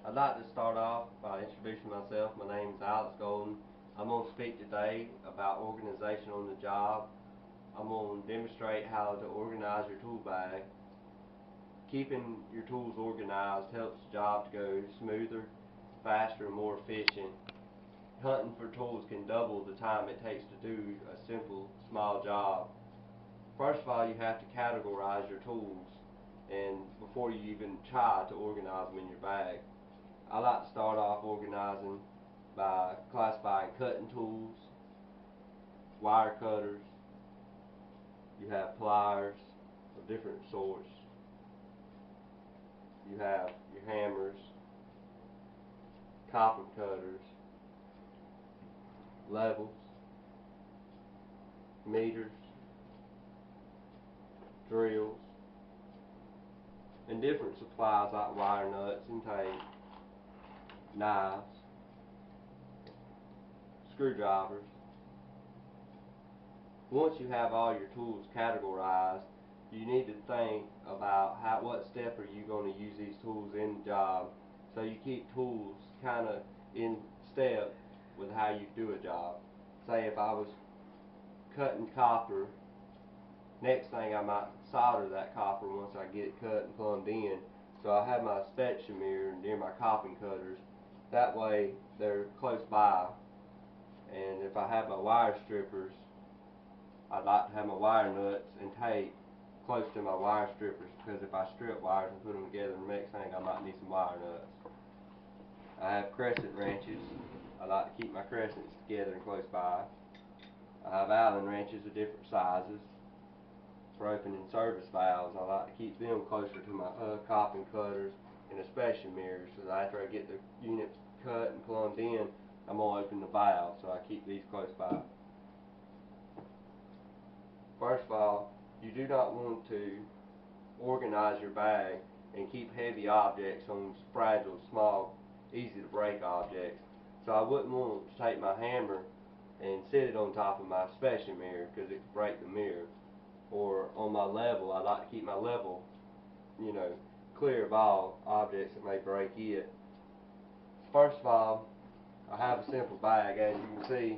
I'd like to start off by introducing myself. My name is Alex Golden. I'm going to speak today about organization on the job. I'm going to demonstrate how to organize your tool bag. Keeping your tools organized helps the job to go smoother, faster, and more efficient. Hunting for tools can double the time it takes to do a simple, small job. First of all, you have to categorize your tools and before you even try to organize them in your bag. I like to start off organizing by classifying cutting tools, wire cutters, you have pliers of different sorts, you have your hammers, copper cutters, levels, meters, drills, and different supplies like wire nuts and tape, knives, screwdrivers. Once you have all your tools categorized, you need to think about what step are you going to use these tools in the job, so you keep tools kind of in step with how you do a job. Say if I was cutting copper, next thing I might solder that copper once I get it cut and plumbed in. So I have my inspection mirror near my copping cutters. That way they're close by. And if I have my wire strippers, I'd like to have my wire nuts and tape close to my wire strippers, because if I strip wires and put them together, the next thing I might need some wire nuts. I have crescent wrenches. I like to keep my crescents together and close by. I have Allen wrenches of different sizes. For opening service valves, I like to keep them closer to my copping cutters and inspection mirrors, so that after I get the units cut and plumbed in, I'm going to open the valve, so I keep these close by. First of all, you do not want to organize your bag and keep heavy objects on fragile, small, easy to break objects. So I wouldn't want to take my hammer and sit it on top of my inspection mirror, because it could break the mirror. Or on my level, I like to keep my level, clear of all objects that may break it. First of all, I have a simple bag. As you can see,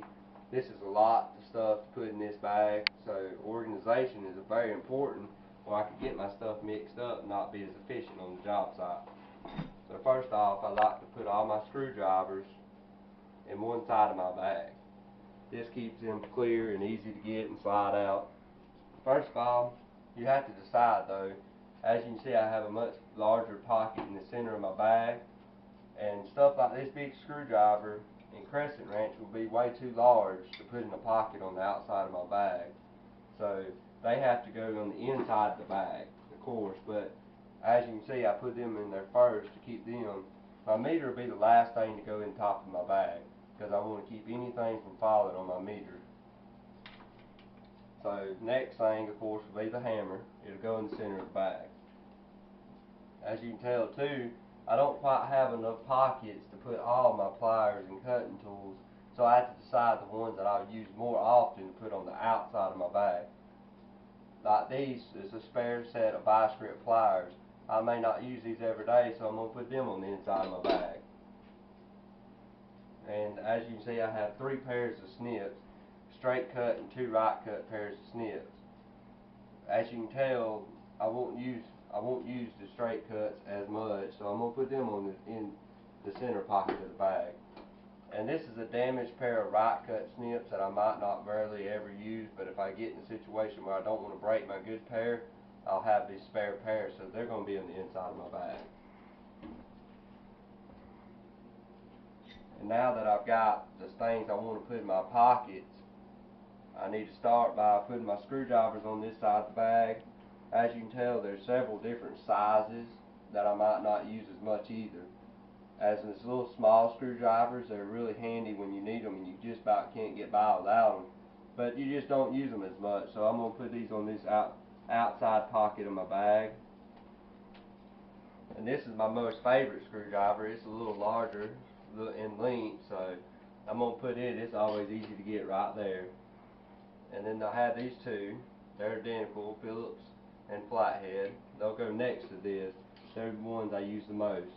this is a lot of stuff to put in this bag, so organization is very important, or I could get my stuff mixed up and not be as efficient on the job site. So first off, I like to put all my screwdrivers in one side of my bag. This keeps them clear and easy to get and slide out. First of all, you have to decide though. As you can see, I have a much larger pocket in the center of my bag, and stuff like this big screwdriver and crescent wrench will be way too large to put in a pocket on the outside of my bag. So they have to go on the inside of the bag, of course, but as you can see, I put them in there first to keep them. My meter will be the last thing to go in the top of my bag, because I want to keep anything from falling on my meter. So next thing, of course, will be the hammer. It'll go in the center of the bag. As you can tell too, I don't quite have enough pockets to put all my pliers and cutting tools, so I have to decide the ones that I'll use more often to put on the outside of my bag. Like these is a spare set of Bi-Script pliers. I may not use these every day, so I'm going to put them on the inside of my bag. And as you can see, I have 3 pairs of snips, straight cut and 2 right cut pairs of snips. As you can tell, I won't use the straight cuts as much, so I'm going to put them on in the center pocket of the bag. And this is a damaged pair of right cut snips that I might not barely ever use, but if I get in a situation where I don't want to break my good pair, I'll have these spare pairs, so they're going to be on the inside of my bag. And now that I've got the things I want to put in my pockets, I need to start by putting my screwdrivers on this side of the bag. As you can tell, there's several different sizes that I might not use as much either. As these little small screwdrivers, they're really handy when you need them, and you just about can't get by without them. But you just don't use them as much, so I'm going to put these on this outside pocket of my bag. And this is my most favorite screwdriver. It's a little larger in length, so I'm going to put it. It's always easy to get right there. And then I have these two. They're identical, Phillips and Flathead. They'll go next to this. They're the ones I use the most.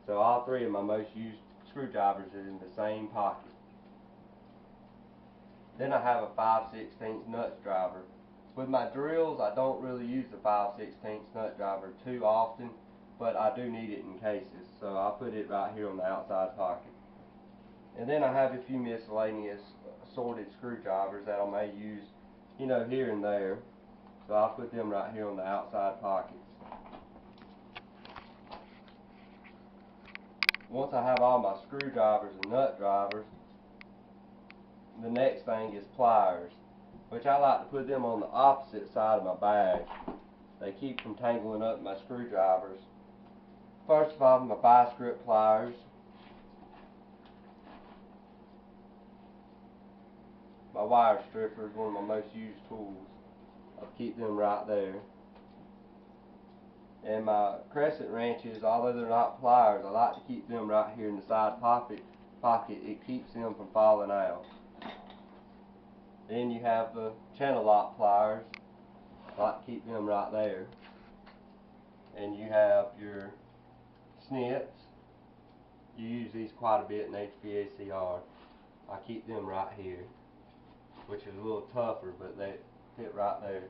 So all three of my most used screwdrivers are in the same pocket. Then I have a 5/16 nut driver. With my drills, I don't really use the 5/16 nut driver too often, but I do need it in cases, so I'll put it right here on the outside pocket. And then I have a few miscellaneous assorted screwdrivers that I may use, you know, here and there. So I'll put them right here on the outside pockets. Once I have all my screwdrivers and nut drivers, the next thing is pliers, which I like to put them on the opposite side of my bag. They keep from tangling up my screwdrivers. First of all, my bi-script pliers. My wire stripper is one of my most used tools. I'll keep them right there. And my crescent wrenches, although they're not pliers, I like to keep them right here in the side pocket. It keeps them from falling out. Then you have the channel lock pliers. I like to keep them right there. And you have your snips. You use these quite a bit in HVACR. I keep them right here, which is a little tougher, but they fit right there.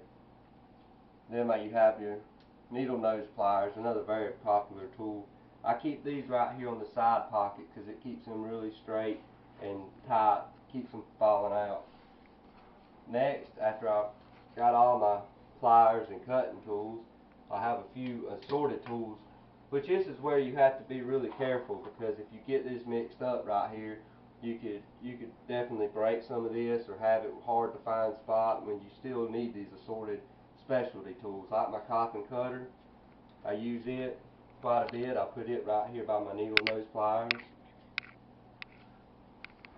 Then you have your needle nose pliers, another very popular tool. I keep these right here on the side pocket because it keeps them really straight and tight, keeps them from falling out. Next, after I've got all my pliers and cutting tools, I have a few assorted tools, which this is where you have to be really careful, because if you get this mixed up right here, you could definitely break some of this or have it hard to find spot when you still need these assorted specialty tools. Like my coffin cutter, I use it quite a bit. I put it right here by my needle nose pliers.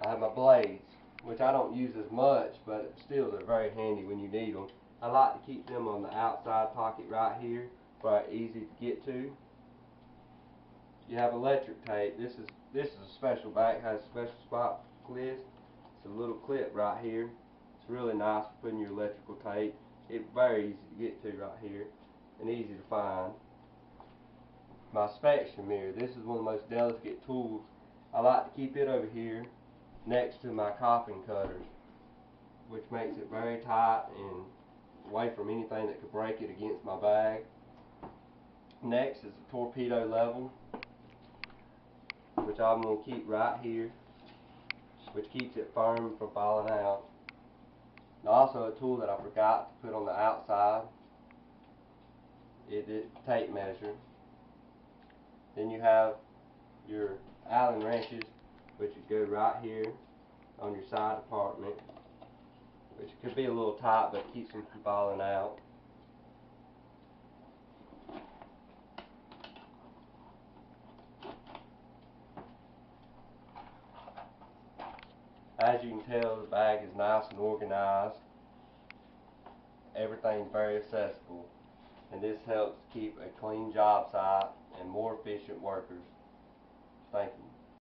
I have my blades, which I don't use as much, but still they're very handy when you need them. I like to keep them on the outside pocket right here, where it's easy to get to. You have electric tape. This is a special bag, has a special spot for this. It's a little clip right here. It's really nice for putting your electrical tape. It's very easy to get to right here and easy to find. My spectrometer. This is one of the most delicate tools. I like to keep it over here next to my coffin cutters, which makes it very tight and away from anything that could break it against my bag. Next is the torpedo level, which I'm going to keep right here, which keeps it firm from falling out. And also a tool that I forgot to put on the outside is the tape measure. Then you have your Allen wrenches, which would go right here on your side compartment, which could be a little tight, but keeps them from falling out. As you can tell, the bag is nice and organized. Everything's very accessible, and this helps keep a clean job site and more efficient workers. Thank you.